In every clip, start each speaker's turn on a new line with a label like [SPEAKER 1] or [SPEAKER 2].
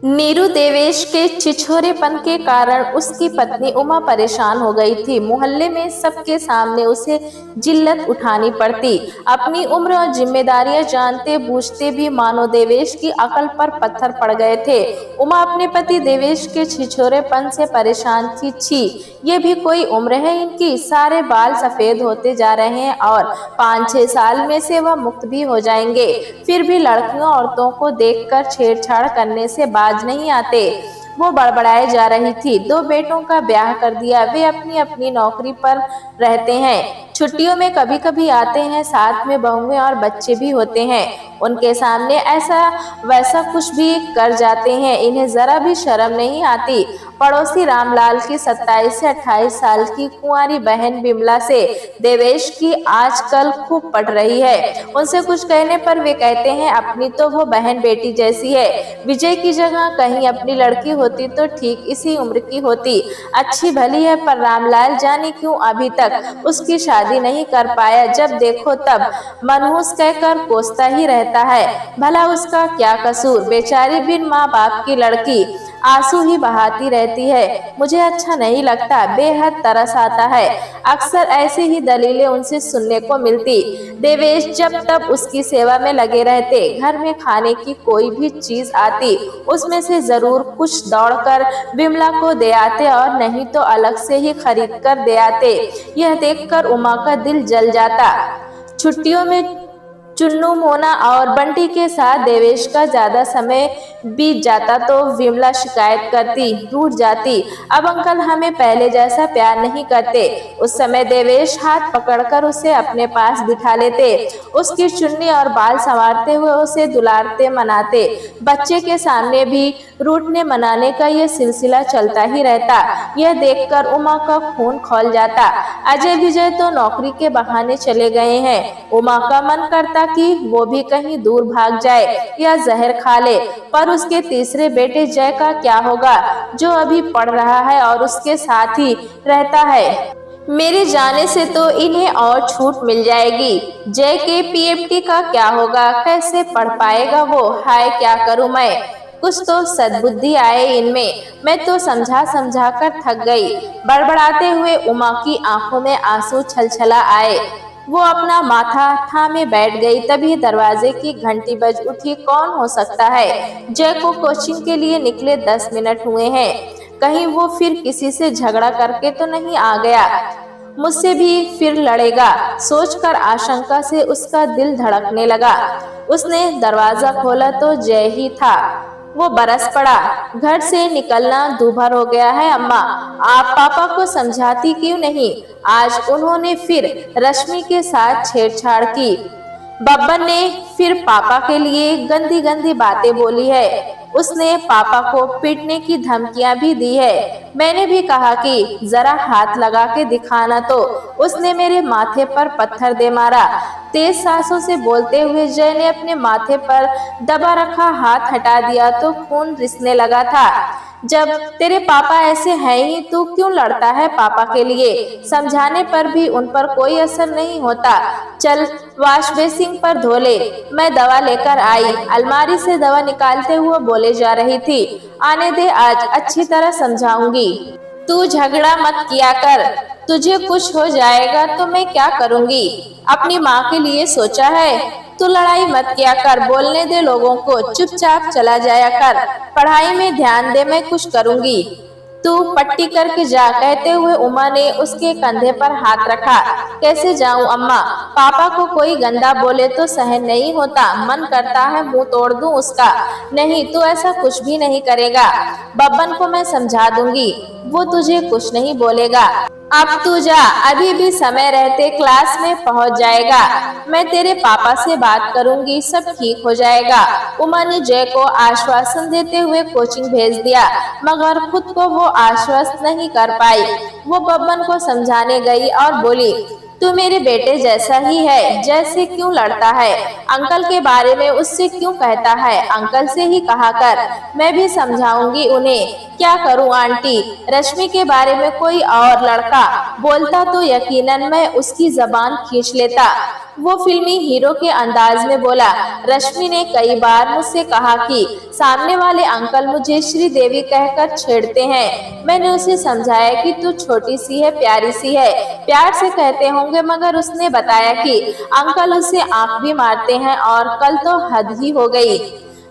[SPEAKER 1] नीरू देवेश के छिछोरेपन के कारण उसकी पत्नी उमा परेशान हो गई थी। मोहल्ले में सबके सामने उसे जिल्लत उठानी पड़ती। अपनी उम्र और जिम्मेदारियां जानते बूझते भी मानो देवेश की अकल पर पत्थर पड़ गए थे। उमा अपने पति देवेश के छिछोरेपन से परेशान थी। छी, ये भी कोई उम्र है इनकी। सारे बाल सफेद होते जा रहे हैं और 5-6 साल में से वह मुक्त भी हो जाएंगे। फिर भी लड़कियों औरतों को देखकर छेड़छाड़ करने से बाज नहीं आते। वो बड़बड़ाए जा रही थी। 2 बेटों का ब्याह कर दिया, वे अपनी अपनी नौकरी पर रहते हैं। छुट्टियों में कभी कभी आते हैं, साथ में बहुएं और बच्चे भी होते हैं। उनके सामने ऐसा वैसा कुछ भी कर जाते हैं, इन्हें जरा भी शर्म नहीं आती। पड़ोसी रामलाल की 27 से 28 साल की कुंवारी बहन बिमला से देवेश की आजकल खूब पट रही है। उनसे कुछ कहने पर वे कहते हैं अपनी तो वो बहन बेटी जैसी है। विजय की जगह कहीं अपनी लड़की होती तो ठीक इसी उम्र की होती। अच्छी भली है, पर रामलाल जाने क्यों अभी तक उसकी शादी नहीं कर पाया। जब देखो तब मनहूस कहकर कोसता ही रहता है। भला उसका क्या कसूर? बेचारी बिन माँ बाप की लड़की आंसू ही बहाती रहती है। मुझे अच्छा नहीं लगता, बेहद तरस आता है। अक्सर ऐसी ही दलीलें उनसे सुनने को मिलती। देवेश जब तब उसकी सेवा में लगे रहते। घर में खाने की कोई भी चीज आती, उसमें से जरूर कुछ दौड़कर बिमला को दे आते और नहीं तो अलग से ही खरीद कर दे आते। यह देखकर उमा का दिल जल जाता। छुट्टियों में चुन्नू, मोना और बंटी के साथ देवेश का ज्यादा समय बीत जाता तो विमला शिकायत करती, रूठ जाती। अब अंकल हमें पहले जैसा प्यार नहीं करते। उस समय देवेश हाथ पकड़कर उसे अपने पास बिठा लेते, उसकी चुन्नी और बाल संवारते हुए उसे दुलारते मनाते। बच्चे के सामने भी रूठने मनाने का यह सिलसिला चलता ही रहता। यह देखकर उमा का खून खौल जाता। अजय विजय तो नौकरी के बहाने चले गए हैं। उमा का मन करता कि वो भी कहीं दूर भाग जाए या जहर खा ले। पर उसके तीसरे बेटे जय का क्या होगा, जो अभी पढ़ रहा है और उसके साथ ही रहता है। मेरे जाने से तो इन्हें और छूट मिल जाएगी। जय के पीएचडी का क्या होगा, कैसे पढ़ पाएगा वो? हाय क्या करूं मैं? कुछ तो सद्बुद्धि आए इनमें। मैं तो समझा समझा कर थक गई। बड़बड़ाते हुए उमा की आंखों में आंसू छलछला आए। वो अपना माथा थामे बैठ गई। तभी दरवाजे की घंटी बज उठी। कौन हो सकता है? जय को कोचिंग के लिए निकले 10 मिनट हुए हैं। कहीं वो फिर किसी से झगड़ा करके तो नहीं आ गया, मुझसे भी फिर लड़ेगा। सोचकर आशंका से उसका दिल धड़कने लगा। उसने दरवाजा खोला तो जय ही था। वो बरस पड़ा। घर से निकलना दूभर हो गया है। अम्मा, आप पापा को समझाती क्यों नहीं? आज उन्होंने फिर रश्मि के साथ छेड़छाड़ की। बब्बन ने फिर पापा के लिए गंदी गंदी बातें बोली है। उसने पापा को पीटने की धमकियां भी दी है। मैंने भी कहा कि जरा हाथ लगा के दिखाना, तो उसने मेरे माथे पर पत्थर दे मारा। तेज सांसों से बोलते हुए जय ने अपने माथे पर दबा रखा हाथ हटा दिया तो खून रिसने लगा था। जब तेरे पापा ऐसे हैं ही, तू क्यों लड़ता है पापा के लिए? समझाने पर भी उन पर कोई असर नहीं होता। चल वॉश बेसिन पर धो ले, मैं दवा लेकर आई। अलमारी से दवा निकालते हुए बोले जा रही थी, आने दे, आज अच्छी तरह समझाऊंगी। तू झगड़ा मत किया कर, तुझे कुछ हो जाएगा तो मैं क्या करूंगी? अपनी माँ के लिए सोचा है? तू लड़ाई मत किया कर, बोलने दे लोगों को, चुपचाप चला जाया कर। पढ़ाई में ध्यान दे, मैं कुछ करूंगी। तू पट्टी करके जा, कहते हुए उमा ने उसके कंधे पर हाथ रखा। कैसे जाऊं अम्मा? पापा को कोई गंदा बोले तो सहन नहीं होता। मन करता है मुंह तोड़ दूं उसका। नहीं, तू ऐसा कुछ भी नहीं करेगा। बब्बन को मैं समझा दूंगी, वो तुझे कुछ नहीं बोलेगा। अब तू जा, अभी भी समय रहते क्लास में पहुंच जाएगा। मैं तेरे पापा से बात करूंगी, सब ठीक हो जाएगा। उमा ने जय को आश्वासन देते हुए कोचिंग भेज दिया, मगर खुद को वो आश्वस्त नहीं कर पाई। वो बब्बन को समझाने गई और बोली, तू मेरे बेटे जैसा ही है, जैसे क्यों लड़ता है? अंकल के बारे में उससे क्यों कहता है? अंकल से ही कहा कर, मैं भी समझाऊंगी उन्हें क्या करूं आंटी, रश्मि के बारे में कोई और लड़का बोलता तो यकीनन मैं उसकी जबान खींच लेता। वो फिल्मी हीरो के अंदाज में बोला। रश्मि ने कई बार मुझसे कहा कि सामने वाले अंकल मुझे श्रीदेवी कहकर छेड़ते हैं। मैंने उसे समझाया कि तू छोटी सी है, प्यारी सी है, प्यार से कहते होंगे, मगर उसने बताया कि अंकल उसे आंख भी मारते हैं और कल तो हद ही हो गई।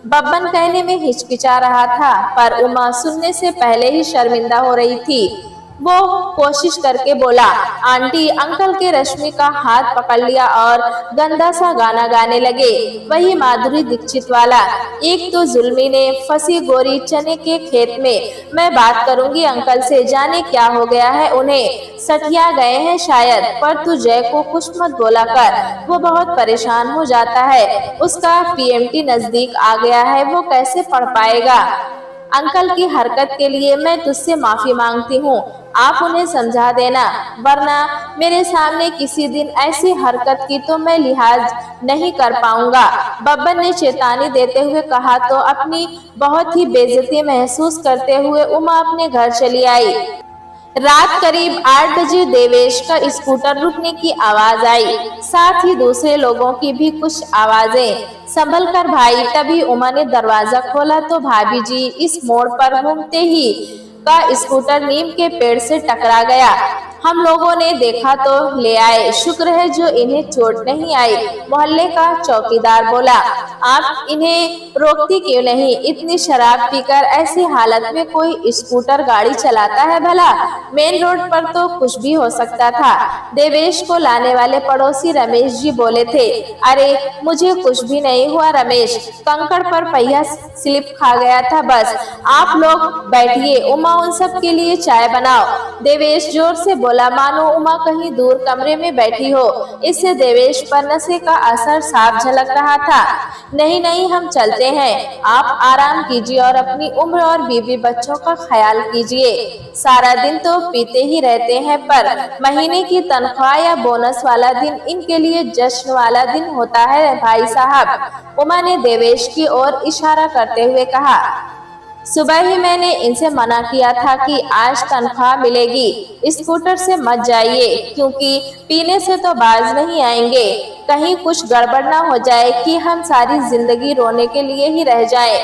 [SPEAKER 1] बब्बन कहने में हिचकिचा रहा था, पर उमा सुनने से पहले ही शर्मिंदा हो रही थी। वो कोशिश करके बोला, आंटी, अंकल के रश्मि का हाथ पकड़ लिया और गंदा सा गाना गाने लगे, वही माधुरी दीक्षित वाला। एक तो जुल्मी ने फंसी गोरी चने के खेत में। मैं बात करूंगी अंकल से, जाने क्या हो गया है उन्हें, सठिया गए हैं शायद। पर तू जय को कुछ मत बोला कर, वो बहुत परेशान हो जाता है। उसका पीएमटी नजदीक आ गया है, वो कैसे पढ़ पाएगा। अंकल की हरकत के लिए मैं तुझसे माफी मांगती हूँ, आप उन्हें समझा देना, वरना मेरे सामने किसी दिन ऐसी हरकत की तो मैं लिहाज नहीं कर पाऊंगा। बब्बन ने चेतावनी देते हुए कहा तो अपनी बहुत ही बेइज्जती महसूस करते हुए उमा अपने घर चली आई। रात करीब 8 बजे देवेश का स्कूटर रुकने की आवाज आई, साथ ही दूसरे लोगों की भी कुछ आवाजें। संभल कर भाई, तभी उमा ने दरवाजा खोला तो भाभी जी इस मोड़ पर घूमते ही का स्कूटर नीम के पेड़ से टकरा गया। हम लोगों ने देखा तो ले आए, शुक्र है जो इन्हें चोट नहीं आई, मोहल्ले का चौकीदार बोला। आप इन्हें रोकती क्यों नहीं, इतनी शराब पीकर ऐसी हालत में कोई स्कूटर गाड़ी चलाता है भला, मेन रोड पर तो कुछ भी हो सकता था। देवेश को लाने वाले पड़ोसी रमेश जी बोले थे। अरे मुझे कुछ भी नहीं हुआ रमेश, कंकड़ पर पहिया स्लिप खा गया था बस। आप लोग बैठिए, उमा उन सब के लिए चाय बनाओ। देवेश जोर से बोला, मानो उमा कहीं दूर कमरे में बैठी हो। इससे देवेश पर नशे का असर साफ झलक रहा था। नहीं नहीं, हम चलते हैं, आप आराम कीजिए और अपनी उम्र और बीवी बच्चों का ख्याल कीजिए। सारा दिन तो पीते ही रहते हैं, पर महीने की तनख्वाह या बोनस वाला दिन इनके लिए जश्न वाला दिन होता है भाई साहब। उमा ने देवेश की ओर इशारा करते हुए कहा। सुबह ही मैंने इनसे मना किया था कि आज तनख्वाह मिलेगी, स्कूटर से मत जाइए, क्योंकि पीने से तो बाज नहीं आएंगे। कहीं कुछ गड़बड़ ना हो जाए कि हम सारी जिंदगी रोने के लिए ही रह जाएं।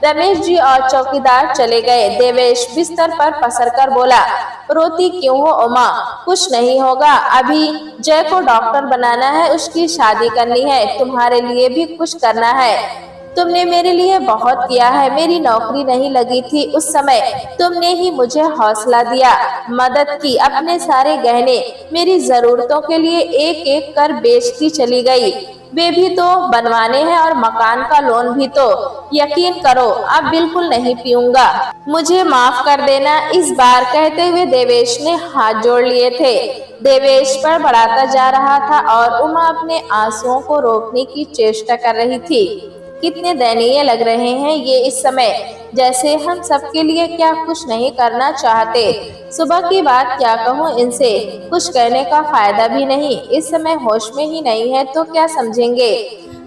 [SPEAKER 1] रमेश जी और चौकीदार चले गए। देवेश बिस्तर पर पसर कर बोला, रोती क्यों हो उमा, कुछ नहीं होगा, अभी जय को डॉक्टर बनाना है, उसकी शादी करनी है, तुम्हारे लिए भी कुछ करना है। तुमने मेरे लिए बहुत किया है, मेरी नौकरी नहीं लगी थी उस समय, तुमने ही मुझे हौसला दिया, मदद की, अपने सारे गहने मेरी जरूरतों के लिए एक एक कर बेचती चली गई। वे भी तो बनवाने हैं और मकान का लोन भी तो। यकीन करो अब बिल्कुल नहीं पीऊंगा, मुझे माफ कर देना इस बार, कहते हुए देवेश ने हाथ जोड़ लिए थे। देवेश पर बढ़ाता जा रहा था और उमा अपने आंसुओं को रोकने की चेष्टा कर रही थी। कितने दयनीय लग रहे हैं ये इस समय, जैसे हम सबके लिए क्या कुछ नहीं करना चाहते। सुबह की बात क्या कहूँ इनसे, कुछ कहने का फायदा भी नहीं, इस समय होश में ही नहीं है तो क्या समझेंगे।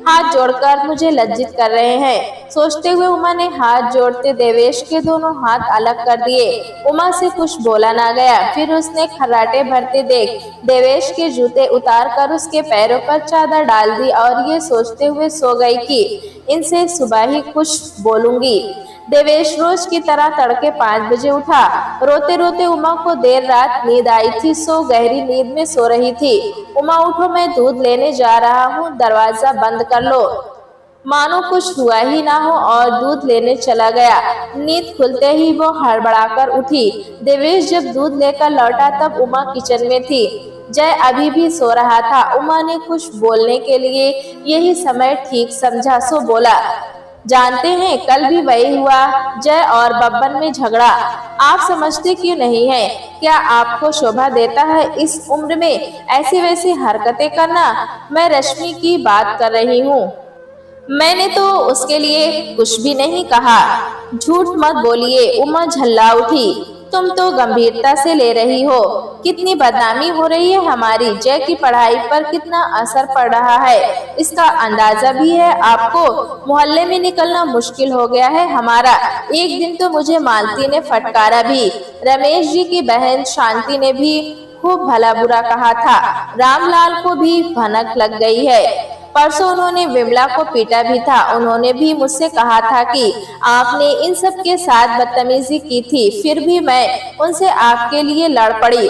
[SPEAKER 1] हाथ जोड़कर मुझे लज्जित कर रहे हैं, सोचते हुए उमा ने हाथ जोड़ते देवेश के दोनों हाथ अलग कर दिए। उमा से कुछ बोला ना गया। फिर उसने खर्राटे भरते देख देवेश के जूते उतार कर उसके पैरों पर चादर डाल दी और ये सोचते हुए सो गई कि इनसे सुबह ही कुछ बोलूंगी। देवेश रोज की तरह तड़के 5 बजे उठा। रोते रोते उमा को देर रात नींद आई थी, सो गहरी नींद में सो रही थी। उमा उठो, मैं दूध लेने जा रहा हूँ, दरवाजा बंद कर लो। मानो कुछ हुआ ही ना हो और दूध लेने चला गया। नींद खुलते ही वो हड़बड़ाकर उठी। देवेश जब दूध लेकर लौटा तब उमा किचन में थी। जय अभी भी सो रहा था। उमा ने कुछ बोलने के लिए यही समय ठीक समझा, सो बोला, जानते हैं कल भी वही हुआ, जय और बब्बन में झगड़ा। आप समझते क्यों नहीं है, क्या आपको शोभा देता है इस उम्र में ऐसी वैसी हरकतें करना। मैं रश्मि की बात कर रही हूँ, मैंने तो उसके लिए कुछ भी नहीं कहा। झूठ मत बोलिए, उमा झल्ला उठी। तुम तो गंभीरता से ले रही हो। कितनी बदनामी हो रही है हमारी। जय की पढ़ाई पर कितना असर पड़ रहा है, इसका अंदाजा भी है आपको। मोहल्ले में निकलना मुश्किल हो गया है हमारा। एक दिन तो मुझे मालती ने फटकारा भी। रमेश जी की बहन शांति ने भी खूब भला बुरा कहा था। रामलाल को भी भनक लग गई है। परसों उन्होंने विमला को पीटा भी था। उन्होंने भी मुझसे कहा था कि आपने इन सब के साथ बदतमीजी की थी, फिर भी मैं उनसे आपके लिए लड़ पड़ी।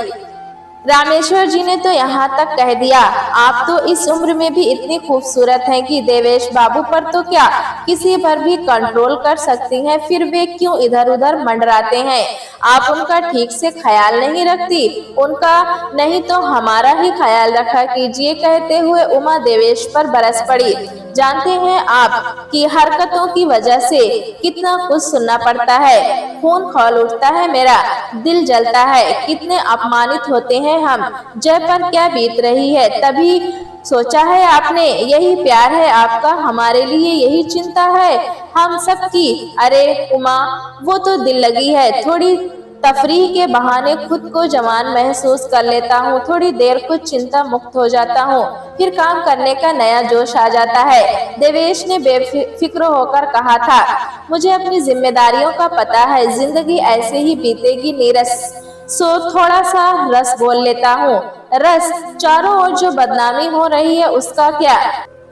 [SPEAKER 1] रामेश्वर जी ने तो यहाँ तक कह दिया, आप तो इस उम्र में भी इतनी खूबसूरत हैं कि देवेश बाबू पर तो क्या किसी पर भी कंट्रोल कर सकती हैं, फिर वे क्यों इधर उधर मंडराते हैं। आप उनका ठीक से ख्याल नहीं रखती। उनका नहीं तो हमारा ही ख्याल रखा कीजिए, कहते हुए उमा देवेश पर बरस पड़ी। जानते हैं आप कि हरकतों की वजह से कितना कुछ सुनना पड़ता है। खून खौल उठता है मेरा, दिल जलता है। कितने अपमानित होते हैं हम। जय पर क्या बीत रही है, तभी सोचा है आपने। यही प्यार है आपका हमारे लिए, यही चिंता है हम सब की। अरे उमा, वो तो दिल लगी है। थोड़ी तफरीह के बहाने खुद को जवान महसूस कर लेता हूँ। थोड़ी देर कुछ चिंता मुक्त हो जाता हूँ, फिर काम करने का नया जोश आ जाता है। देवेश ने बेफिक्र होकर कहा था, मुझे अपनी जिम्मेदारियों का पता है। जिंदगी ऐसे ही बीतेगी नीरस, सो थोड़ा सा रस बोल लेता हूँ। रस? चारों ओर जो बदनामी हो रही है उसका क्या?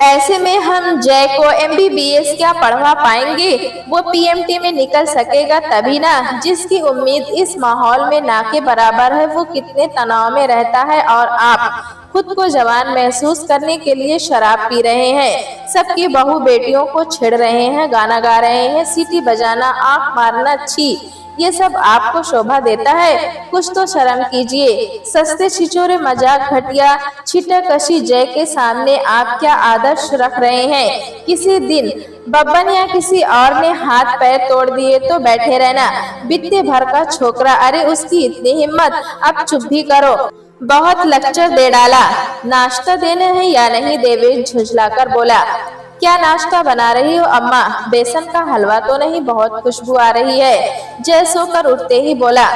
[SPEAKER 1] ऐसे में हम जय को MBBS क्या पढ़वा पाएंगे। वो PMT में निकल सकेगा तभी ना। जिसकी उम्मीद इस माहौल में ना के बराबर है, वो कितने तनाव में रहता है। और आप खुद को जवान महसूस करने के लिए शराब पी रहे हैं, सबकी बहू बेटियों को छेड़ रहे हैं, गाना गा रहे हैं, सीटी बजाना, आंख मारना, छी, ये सब आपको शोभा देता है? कुछ तो शर्म कीजिए। सस्ते छिछोरे मजाक, घटिया छिटकशी जय के सामने आप क्या आदर्श रख रहे हैं। किसी दिन बब्बन या किसी और ने हाथ पैर तोड़ दिए तो बैठे रहना। बित्ते भर का छोकरा, अरे उसकी इतनी हिम्मत। अब चुप भी करो, बहुत लेक्चर दे डाला। नाश्ता देना है या नहीं? देवेश झुंझलाकर बोला। क्या नाश्ता बना रही हो अम्मा? बेसन का हलवा तो नहीं? बहुत खुशबू आ रही है। जय सोकर उठते ही बोला।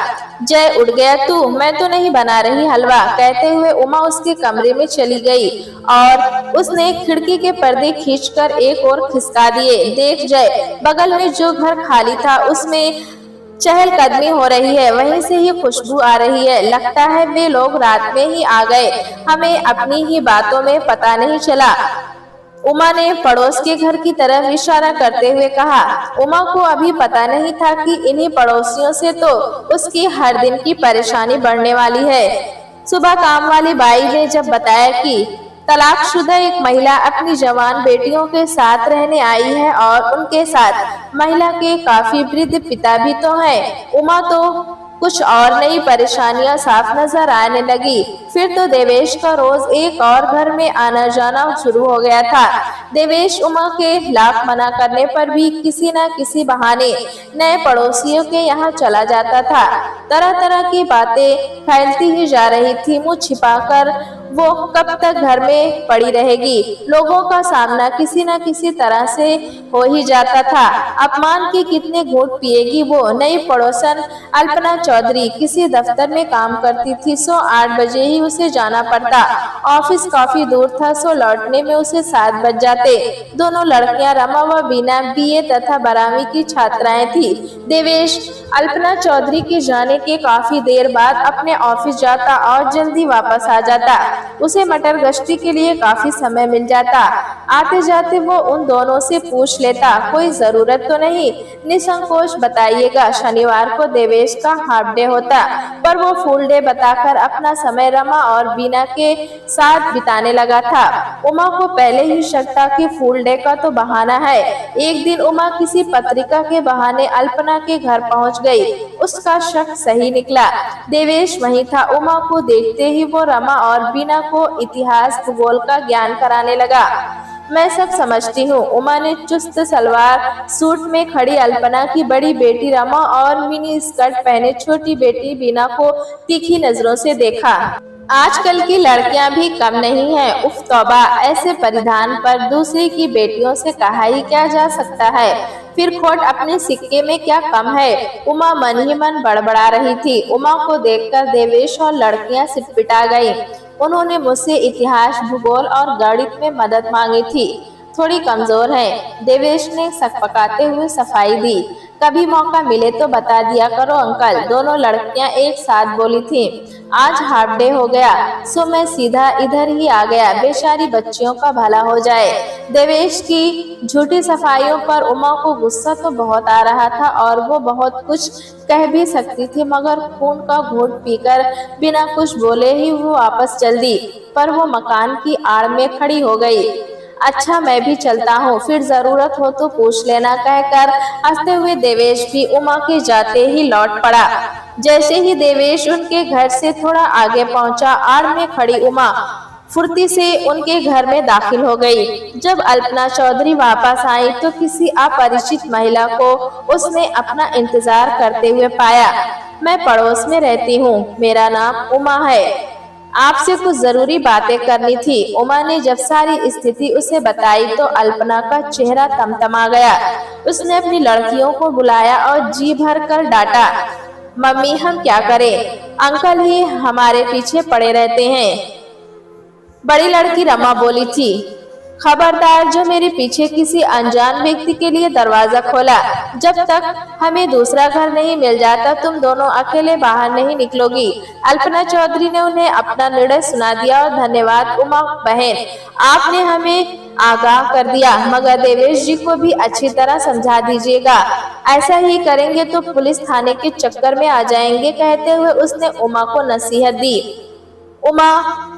[SPEAKER 1] जय उठ गया तू? मैं तो नहीं बना रही हलवा, कहते हुए उमा उसके कमरे में चली गई और उसने खिड़की के पर्दे खींचकर एक और खिसका दिए। देख जय, बगल में जो घर खाली था उसमें चहलकदमी हो रही है, वहीं से ही खुशबू आ रही है। लगता है वे लोग रात में ही आ गए, हमें अपनी ही बातों में पता नहीं चला। उमा ने पड़ोस के घर की तरफ इशारा करते हुए कहा। उमा को अभी पता नहीं था कि इन्हीं पड़ोसियों से तो उसकी हर दिन की परेशानी बढ़ने वाली है। सुबह काम वाली बाई ने जब बताया कि तलाकशुदा एक महिला अपनी जवान बेटियों के साथ रहने आई है और उनके साथ महिला के काफी वृद्ध पिता भी तो हैं, उमा तो कुछ और नई परेशानियां साफ नजर आने लगी। फिर तो देवेश का रोज एक और घर में आना जाना शुरू हो गया था। देवेश उमा के लाख मना करने पर भी किसी न किसी बहाने नए पड़ोसियों के यहाँ चला जाता था। तरह तरह की बातें फैलती ही जा रही थी। मुंह छिपाकर वो कब तक घर में पड़ी रहेगी। लोगों का सामना किसी न किसी तरह से हो ही जाता था। अपमान के कितने घूंट पिएगी वो। नई पड़ोसन अल्पना चौधरी किसी दफ्तर में काम करती थी, सो 8 बजे ही उसे जाना पड़ता। ऑफिस काफी दूर था, सो लौटने में उसे 7 बज जाते। दोनों लड़कियां रमा व बीना BA तथा 12वीं की छात्राएं थी। देवेश अल्पना चौधरी के जाने के काफी देर बाद अपने ऑफिस जाता और जल्दी वापस आ जाता। उसे मटर गश्ती के लिए काफी समय मिल जाता। आते जाते वो उन दोनों से पूछ लेता, कोई जरूरत तो नहीं? निसंकोच बताइएगा। शनिवार को देवेश का हाफ डे होता, पर वो फुल डे बताकर अपना समय रमा और बीना के साथ बिताने लगा था। उमा को पहले ही शक था कि फुल डे का तो बहाना है। एक दिन उमा किसी पत्रिका के बहाने अल्पना के घर पहुंच गई। उसका शक सही निकला। देवेश वहीं था। उमा को देखते ही वो रमा और बीना को इतिहास भूगोल का ज्ञान कराने लगा। मैं सब समझती हूँ। उमा ने चुस्त सलवार सूट में खड़ी अल्पना की बड़ी बेटी रमा और मिनी स्कर्ट पहने छोटी बेटी बीना को तीखी नजरों से देखा। आजकल की लड़कियां भी कम नहीं हैं। उफ तौबा, ऐसे परिधान पर दूसरे की बेटियों से कहा ही क्या जा सकता है। फिर खोट अपने सिक्के में क्या कम है। उमा मन ही मन बड़बड़ा रही थी। उमा को देखकर देवेश और लड़कियां सिटपिटा गईं। उन्होंने मुझसे इतिहास, भूगोल और गणित में मदद मांगी थी। थोड़ी कमजोर है, देवेश ने सकपकाते हुए सफाई दी। कभी मौका मिले तो बता दिया करो अंकल, दोनों लड़कियां एक साथ बोली थीं। आज हाफ डे हो गया, सो मैं सीधा इधर ही आ गया, बेचारी बच्चियों का भला हो जाए। देवेश की झूठी सफाइयों पर उमा को गुस्सा तो बहुत आ रहा था और वो बहुत कुछ कह भी सकती थी, मगर खून का घूंट पीकर बिना कुछ बोले ही वो वापस चल दी। पर वो मकान की आड़ में खड़ी हो गई। अच्छा, मैं भी चलता हूँ, फिर जरूरत हो तो पूछ लेना, कहकर हंसते हुए देवेश भी उमा के जाते ही लौट पड़ा। जैसे ही देवेश उनके घर से थोड़ा आगे पहुंचा, आड़ में खड़ी उमा फुर्ती से उनके घर में दाखिल हो गई। जब अल्पना चौधरी वापस आई तो किसी अपरिचित महिला को उसने अपना इंतजार करते हुए पाया। मैं पड़ोस में रहती हूँ, मेरा नाम उमा है, आपसे कुछ जरूरी बातें करनी थी। उमा ने जब सारी स्थिति उसे बताई तो अल्पना का चेहरा तमतमा गया। उसने अपनी लड़कियों को बुलाया और जी भर कर डांटा, मम्मी हम क्या करें, अंकल ही हमारे पीछे पड़े रहते हैं। बड़ी लड़की रमा बोली थी, खबरदार, जो मेरे पीछे किसी अनजान व्यक्ति के लिए दरवाजा खोला, जब तक हमें दूसरा घर नहीं मिल जाता तुम दोनों अकेले बाहर नहीं निकलोगी। अल्पना चौधरी ने उन्हें अपना निर्णय सुना दिया और धन्यवाद उमा बहन, आपने हमें आगाह कर दिया, मगर देवेश जी को भी अच्छी तरह समझा दीजिएगा, ऐसा ही करेंगे तो पुलिस थाने के चक्कर में आ जाएंगे। कहते हुए उसने उमा को नसीहत दी। उमा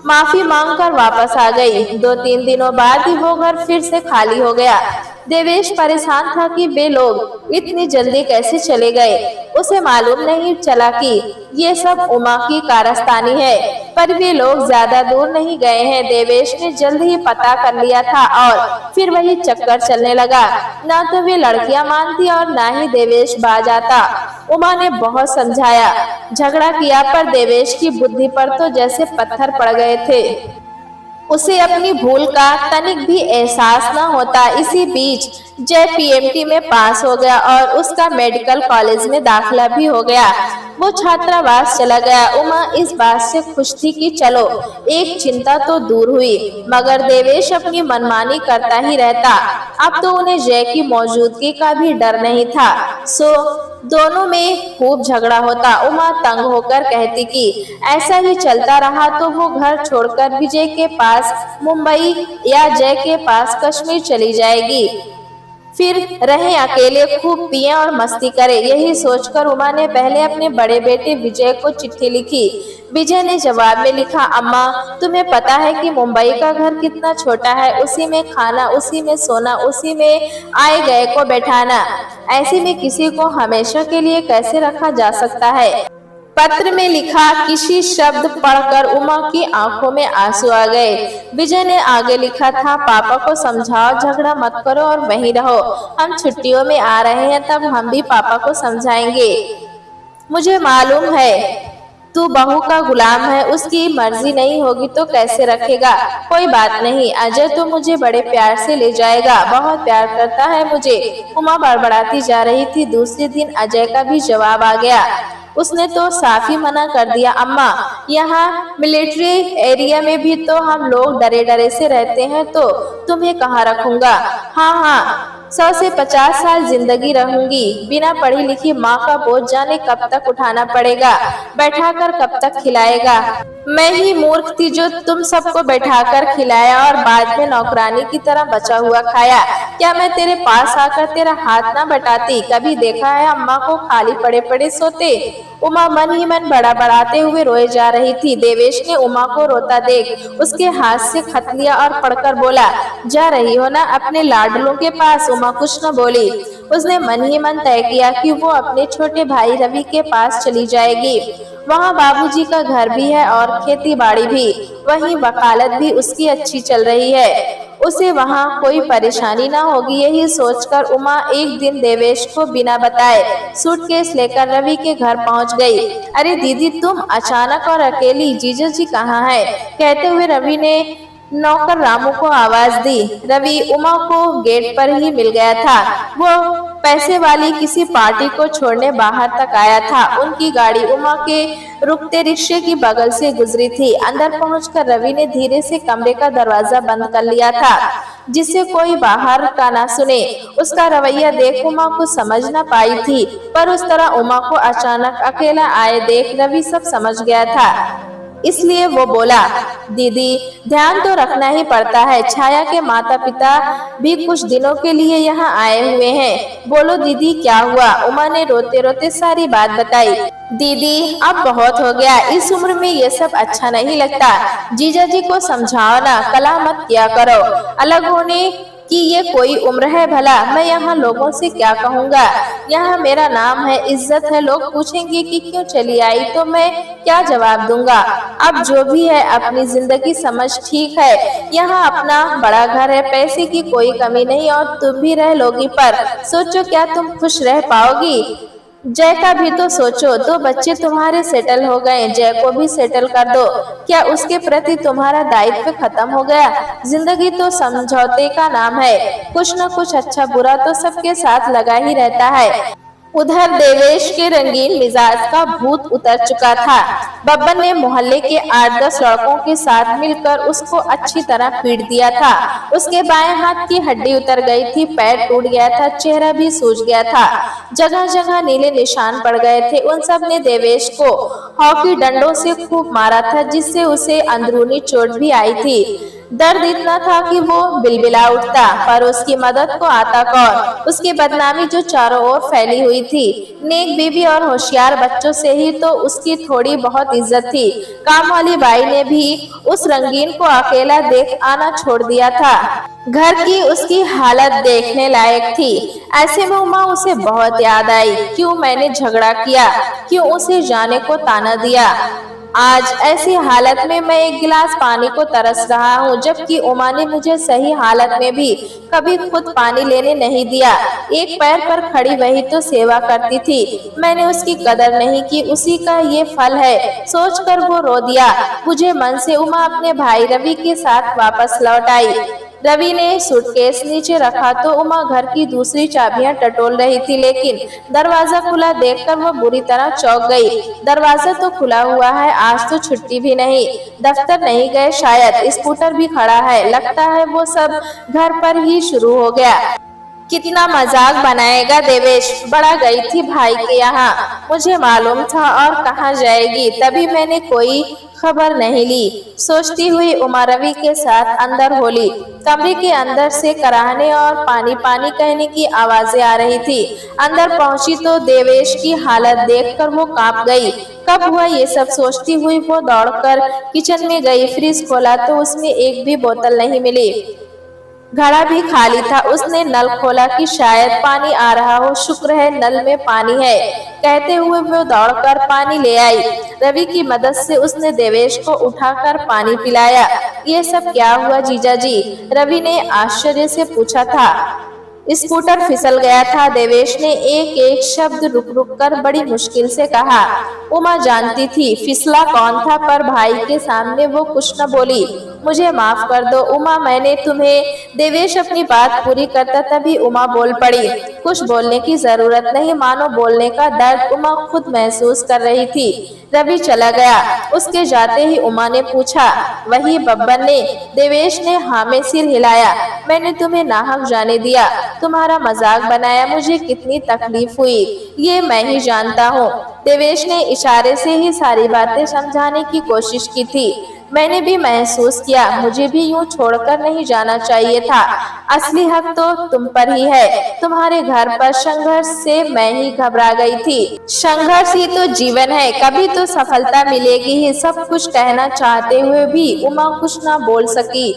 [SPEAKER 1] माफी मांगकर वापस आ गई। 2-3 दिनों बाद ही वो घर फिर से खाली हो गया। देवेश परेशान था कि वे लोग इतनी जल्दी कैसे चले गए। उसे मालूम नहीं चला कि ये सब उमा की कारस्तानी है, पर वे लोग ज्यादा दूर नहीं गए हैं। देवेश ने जल्द ही पता कर लिया था और फिर वही चक्कर चलने लगा। ना तो वे लड़कियां मानती और ना ही देवेश बाज आता। उमा ने बहुत समझाया, झगड़ा किया, पर देवेश की बुद्धि पर तो जैसे पत्थर पड़ गए थे। उसे अपनी भूल का तनिक भी एहसास न होता। इसी बीच जय पीएमटी में पास हो गया और उसका मेडिकल कॉलेज में दाखिला भी हो गया। वो छात्रावास चला गया। उमा इस बात से खुश थी कि चलो एक चिंता तो दूर हुई, मगर देवेश अपनी मनमानी करता ही रहता। अब तो उन्हें जय की मौजूदगी का भी डर नहीं था, सो दोनों में खूब झगड़ा होता। उमा तंग होकर कहती कि ऐसा ही चलता रहा तो वो घर छोड़कर विजय के पास मुंबई या जय के पास कश्मीर चली जाएगी, फिर रहें अकेले, खूब पिएं और मस्ती करें। यही सोचकर उमा ने पहले अपने बड़े बेटे विजय को चिट्ठी लिखी। विजय ने जवाब में लिखा, अम्मा तुम्हें पता है कि मुंबई का घर कितना छोटा है, उसी में खाना, उसी में सोना, उसी में आए गए को बैठाना, ऐसे में किसी को हमेशा के लिए कैसे रखा जा सकता है। पत्र में लिखा किसी शब्द पढ़कर उमा की आंखों में आंसू आ गए। विजय ने आगे लिखा था, पापा को समझाओ, झगड़ा मत करो और वहीं रहो, हम छुट्टियों में आ रहे हैं, तब हम भी पापा को समझाएंगे। मुझे मालूम है तू बहू का गुलाम है, उसकी मर्जी नहीं होगी तो कैसे रखेगा। कोई बात नहीं, अजय तो मुझे बड़े प्यार से ले जाएगा, बहुत प्यार करता है मुझे। उमा बड़बड़ाती जा रही थी। दूसरे दिन अजय का भी जवाब आ गया। उसने तो साफ ही मना कर दिया, अम्मा यहाँ मिलिट्री एरिया में भी तो हम लोग डरे डरे से रहते हैं, तो तुम्हें कहाँ रखूंगा। हाँ, 100 से 50 साल जिंदगी रहूंगी। बिना पढ़ी लिखी माँ का बोझ जाने कब तक उठाना पड़ेगा, बैठाकर कब तक खिलाएगा। मैं ही मूर्ख थी जो तुम सबको बैठाकर खिलाया और बाद में नौकरानी की तरह बचा हुआ खाया। क्या मैं तेरे पास आकर तेरा हाथ ना बटाती। कभी देखा है अम्मा को खाली पड़े पड़े सोते। उमा मन ही मन बड़ा बढ़ाते हुए रोए जा रही थी। देवेश ने उमा को रोता देख उसके हाथ से खत लिया और पढ़कर बोला, जा रही हो ना अपने लाडलों के पास। उमा कुछ न बोली। उसने मन ही मन तय किया कि वो अपने छोटे भाई रवि के पास चली जाएगी। वहाँ बाबूजी का घर भी है और खेती बाड़ी भी, वहीं वकालत भी उसकी अच्छी चल रही है, उसे वहाँ कोई परेशानी ना होगी। यही सोचकर उमा एक दिन देवेश को बिना बताए सूटकेस लेकर रवि के घर पहुँच गई। अरे दीदी, तुम अचानक और अकेली, जीजा जी कहाँ है। कहते हुए रवि ने नौकर रामू को आवाज दी। रवि उमा को गेट पर ही मिल गया था। वो पैसे वाली किसी पार्टी को छोड़ने बाहर तक आया था। उनकी गाड़ी उमा के रुकते रिक्शे की बगल से गुजरी थी। अंदर पहुंचकर रवि ने धीरे से कमरे का दरवाजा बंद कर लिया था, जिससे कोई बाहर का ना सुने। उसका रवैया देख उमा कुछ समझ न पाई थी, पर उस तरह उमा को अचानक अकेला आए देख रवि सब समझ गया था। इसलिए वो बोला, दीदी ध्यान तो रखना ही पड़ता है। छाया के माता पिता भी कुछ दिनों के लिए यहाँ आए हुए हैं। बोलो दीदी क्या हुआ? उमा ने रोते रोते सारी बात बताई। दीदी अब बहुत हो गया, इस उम्र में ये सब अच्छा नहीं लगता। जीजा जी को समझाओ ना, कलह मत किया करो। अलग होने कि ये कोई उम्र है भला? मैं यहाँ लोगों से क्या कहूँगा? यहाँ मेरा नाम है, इज्जत है। लोग पूछेंगे कि क्यों चली आई, तो मैं क्या जवाब दूंगा? अब जो भी है अपनी जिंदगी समझ, ठीक है। यहाँ अपना बड़ा घर है, पैसे की कोई कमी नहीं, और तुम भी रह लोगी, पर सोचो क्या तुम खुश रह पाओगी? जय का भी तो सोचो, 2 बच्चे तुम्हारे सेटल हो गए, जय को भी सेटल कर दो। क्या उसके प्रति तुम्हारा दायित्व खत्म हो गया? जिंदगी तो समझौते का नाम है, कुछ न कुछ अच्छा बुरा तो सबके साथ लगा ही रहता है। उधर देवेश के रंगीन मिजाज का भूत उतर चुका था। बब्बन ने मोहल्ले के 8-10 लड़कों के साथ मिलकर उसको अच्छी तरह पीट दिया था। उसके बाएं हाथ की हड्डी उतर गई थी, पैर टूट गया था, चेहरा भी सूज गया था, जगह जगह नीले निशान पड़ गए थे। उन सब ने देवेश को हॉकी डंडों से खूब मारा था, जिससे उसे अंदरूनी चोट भी आई थी। दर्द इतना था कि वो बिलबिला उठता, पर उसकी मदद को आता कौन? उसकी बदनामी जो चारों ओर फैली हुई थी। नेक बीवी और होशियार बच्चों से ही तो उसकी थोड़ी बहुत इज्जत थी। काम वाली बाई ने भी उस रंगीन को अकेला देख आना छोड़ दिया था। घर की उसकी हालत देखने लायक थी। ऐसे में उमा उसे बहुत याद आई। क्यों मैंने झगड़ा किया? क्यों उसे जाने को ताना दिया? आज ऐसी हालत में मैं एक गिलास पानी को तरस रहा हूँ, जबकि उमा ने मुझे सही हालत में भी कभी खुद पानी लेने नहीं दिया। एक पैर पर खड़ी वही तो सेवा करती थी, मैंने उसकी कदर नहीं की, उसी का ये फल है। सोचकर वो रो दिया। मुझे मन से उमा अपने भाई रवि के साथ वापस लौट आई। रवि ने सूटकेस नीचे रखा तो उमा घर की दूसरी चाबियां टटोल रही थी, लेकिन दरवाजा खुला देखकर वो बुरी तरह चौंक गई। दरवाजा तो खुला हुआ है, आज तो छुट्टी भी नहीं, दफ्तर नहीं गए शायद, स्कूटर भी खड़ा है, लगता है वो सब घर पर ही शुरू हो गया। कितना मजाक बनाएगा देवेश? बड़ा गई थी भाई के यहाँ, मुझे मालूम था और कहाँ जाएगी, तभी मैंने कोई खबर नहीं ली। सोचती हुई उमा रवि के साथ अंदर होली। कमरे के अंदर से कराहने और पानी पानी कहने की आवाजें आ रही थी। अंदर पहुंची तो देवेश की हालत देखकर वो कांप गई। कब हुआ ये सब सोचती हुई वो दौड़कर किचन में गई। फ्रिज खोला तो उसमें एक भी बोतल नहीं मिली, घड़ा भी खाली था। उसने नल खोला कि शायद पानी आ रहा हो, शुक्र है नल में पानी है, कहते हुए वो दौड़कर पानी ले आई। रवि की मदद से उसने देवेश को उठाकर पानी पिलाया। ये सब क्या हुआ जीजा जी? रवि ने आश्चर्य से पूछा था। स्कूटर फिसल गया था, देवेश ने एक एक शब्द रुक रुक कर बड़ी मुश्किल से कहा। उमा जानती थी फिसला कौन था, पर भाई के सामने वो कुछ न बोली। मुझे माफ कर दो उमा, मैंने तुम्हें। देवेश अपनी बात पूरी करता तभी उमा बोल पड़ी। कुछ बोलने की जरूरत नहीं, मानो बोलने का दर्द उमा खुद महसूस कर रही थी। रवि चला गया। उसके जाते ही उमा ने पूछा, वही बब्बन ने? देवेश ने हाँ में सिर हिलाया। मैंने तुम्हें नाहक जाने दिया, तुम्हारा मजाक बनाया, मुझे कितनी तकलीफ हुई ये मैं ही जानता हूँ। देवेश ने इशारे से ही सारी बातें समझाने की कोशिश की थी। मैंने भी महसूस किया, मुझे भी यूं छोड़कर नहीं जाना चाहिए था। असली हक तो तुम पर ही है। तुम्हारे घर पर संघर्ष से मैं ही घबरा गई थी। संघर्ष ही तो जीवन है, कभी तो सफलता मिलेगी ही। सब कुछ कहना चाहते हुए भी उमा कुछ ना बोल सकी।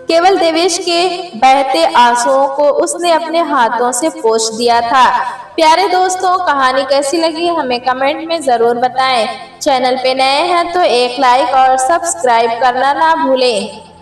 [SPEAKER 1] केवल देवेश के बहते आंसुओं को उसने अपने हाथों से पोंछ दिया था। प्यारे दोस्तों, कहानी कैसी लगी हमें कमेंट में जरूर बताएं। चैनल पे नए हैं तो एक लाइक और सब्सक्राइब करना ना भूलें।